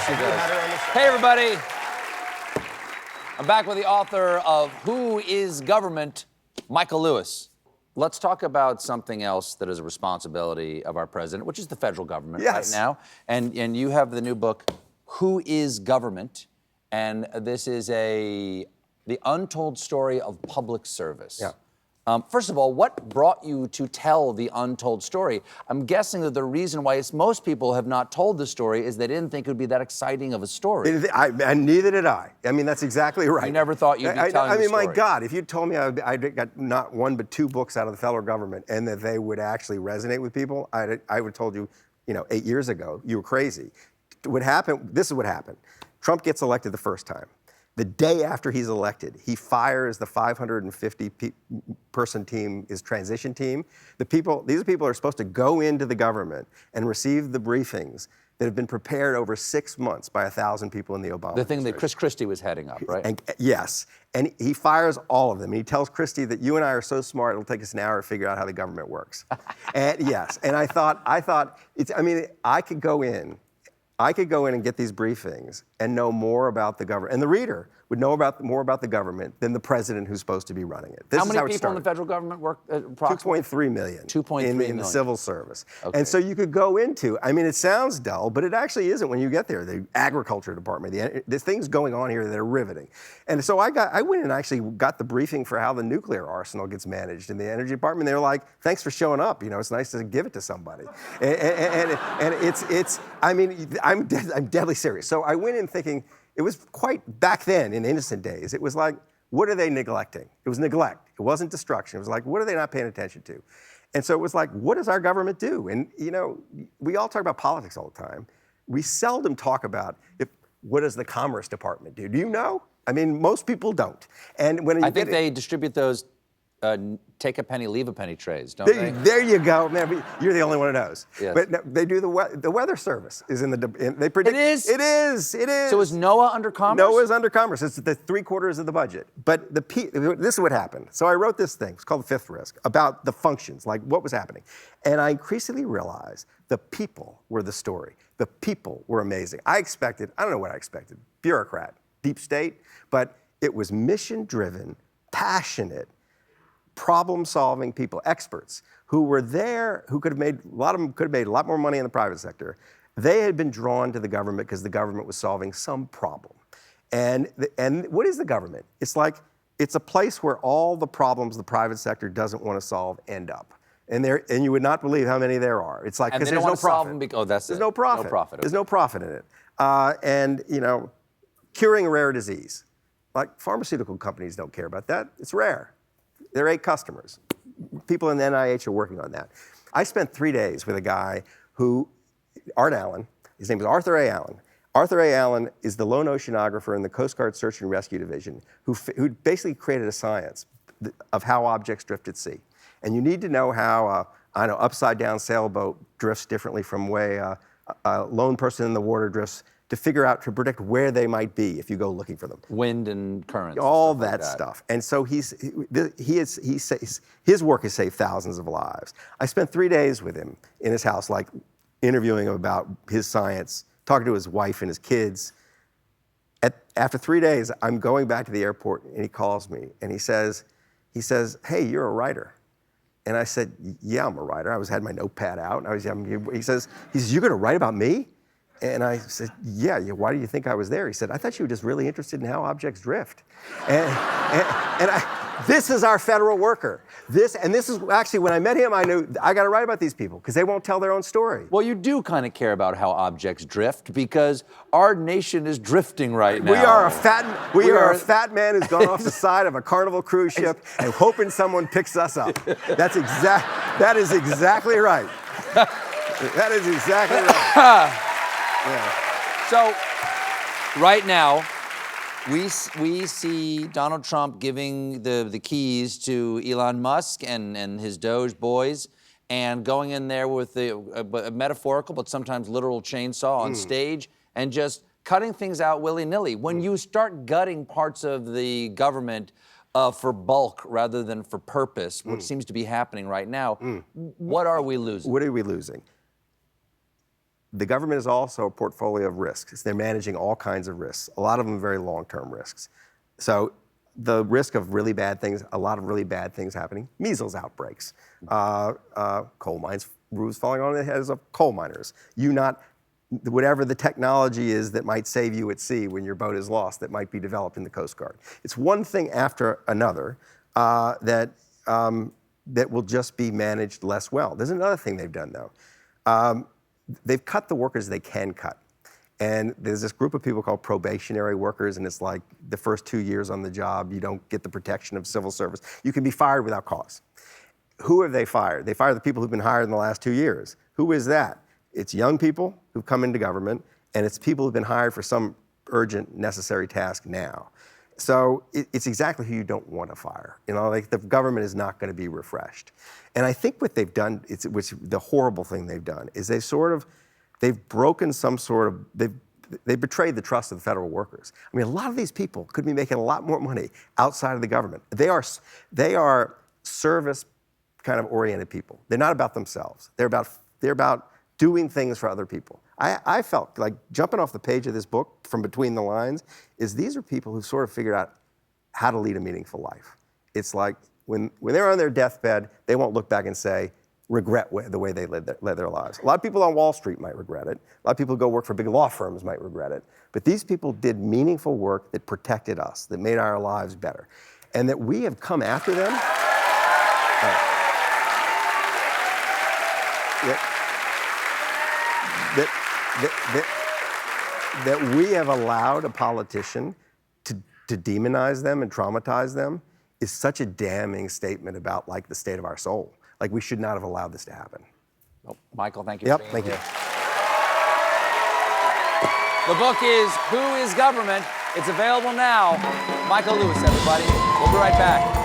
course he does. Hey, everybody. I'm back with the author of Who is Government, Michael Lewis. Let's talk about something else that is a responsibility of our president, which is the federal government right now. And you have the new book, Who is Government? And this is the untold story of public service. Yeah. First of all, what brought you to tell the untold story? I'm guessing that the reason why most people have not told the story is they didn't think it would be that exciting of a story. And neither did I. I mean, that's exactly right. You never thought you'd be telling the story. I mean, my God, if you'd told me I got not one but 2 books out of the federal government and that they would actually resonate with people, I would have told you, 8 years ago, you were crazy. This is what happened. Trump gets elected the first time. The day after he's elected, he fires the 550-person team, his transition team. These people are supposed to go into the government and receive the briefings that have been prepared over 6 months by 1,000 people in the Obama The thing that Chris Christie was heading up, right? Yes. And he fires all of them. And he tells Christie that you and I are so smart, it'll take us an hour to figure out how the government works. And yes. And I thought, I could go in and get these briefings and know more about the government. And the reader would know more about the government than the president who's supposed to be running it. How many people in the federal government work approximately? 2.3 million. 2.3 million. In the civil service. Okay. And so you could go into, it sounds dull, but it actually isn't when you get there. The agriculture department, there's things going on here that are riveting. And so I went and actually got the briefing for how the nuclear arsenal gets managed in the energy department. They were like, thanks for showing up. It's nice to give it to somebody. I'm deadly serious. So I went in thinking, it was quite, back then, in innocent days, it was like, what are they neglecting? It was neglect. It wasn't destruction. It was like, what are they not paying attention to? And so it was like, what does our government do? And, we all talk about politics all the time. We seldom talk about, what does the Commerce Department do? Do you know? Most people don't. And when I think they distribute those take a penny, leave a penny trays, don't they? There you go. Man, you're the only one who knows. Yes. But no, they do the Weather Service is in they predict. It is? It is. So is NOAA under Commerce? NOAA's under Commerce. It's the 3/4 of the budget. But this is what happened. So I wrote this thing. It's called The Fifth Risk, about the functions, like what was happening. And I increasingly realized the people were the story. The people were amazing. I don't know what I expected. Bureaucrat, deep state, but it was mission-driven, passionate, problem-solving people, experts, who were there, who a lot of them could have made a lot more money in the private sector. They had been drawn to the government because the government was solving some problem. And what is the government? It's a place where all the problems the private sector doesn't want to solve end up. And you would not believe how many there are. It's like, because there's no profit. There's no profit. No profit. There's no profit in it. Curing a rare disease. Like, pharmaceutical companies don't care about that. It's rare. There are 8 customers. People in the NIH are working on that. I spent 3 days with a guy Art Allen, his name is Arthur A. Allen. Arthur A. Allen is the lone oceanographer in the Coast Guard Search and Rescue Division who basically created a science of how objects drift at sea. And you need to know how an upside-down sailboat drifts differently from the way a lone person in the water drifts, to predict where they might be if you go looking for them. Wind and currents. All that stuff. And so his work has saved thousands of lives. I spent 3 days with him in his house, interviewing him about his science, talking to his wife and his kids. After 3 days, I'm going back to the airport, and he calls me, and he says, hey, you're a writer. And I said, yeah, I'm a writer. I had my notepad out. He says, you're going to write about me? And I said, yeah, why do you think I was there? He said, I thought you were just really interested in how objects drift. This is our federal worker. This is actually, when I met him, I knew I got to write about these people because they won't tell their own story. Well, you do kind of care about how objects drift because our nation is drifting right now. We are a fat man who's gone off the side of a Carnival cruise ship and hoping someone picks us up. That is exactly right. That is exactly right. Yeah. So, right now, we see Donald Trump giving the keys to Elon Musk and his Doge boys, and going in there with a metaphorical but sometimes literal chainsaw on stage and just cutting things out willy-nilly. When you start gutting parts of the government for bulk rather than for purpose, which seems to be happening right now, what are we losing? What are we losing? the government is also a portfolio of risks. They're managing all kinds of risks, a lot of them very long-term risks. So the risk of really bad things, a lot of really bad things happening, measles outbreaks, coal mines, roofs falling on the heads of coal miners, whatever the technology is that might save you at sea when your boat is lost that might be developed in the Coast Guard. It's one thing after another that will just be managed less well. There's another thing they've done, though. They've cut the workers they can cut. And there's this group of people called probationary workers, and it's like the first 2 years on the job, you don't get the protection of civil service. You can be fired without cause. Who have they fired? They fired the people who've been hired in the last 2 years. Who is that? It's young people who've come into government, and it's people who've been hired for some urgent, necessary task now. So it's exactly who you don't want to fire. Like the government is not going to be refreshed. And I think what they've done, the horrible thing they've done, is they've broken they've betrayed the trust of the federal workers. I mean, a lot of these people could be making a lot more money outside of the government. They are service kind of oriented people. They're not about themselves. They're about doing things for other people. I felt like jumping off the page of this book from between the lines is these are people who sort of figured out how to lead a meaningful life. It's like when they're on their deathbed, they won't look back and say, regret the way they led their lives. A lot of people on Wall Street might regret it. A lot of people who go work for big law firms might regret it. But these people did meaningful work that protected us, that made our lives better. And that we have come after them. That we have allowed a politician to demonize them and traumatize them is such a damning statement about like the state of our soul. Like we should not have allowed this to happen. Well, Michael, thank you for being thank here. you. The book is Who is Government? It's available now. Michael Lewis, everybody. We'll be right back.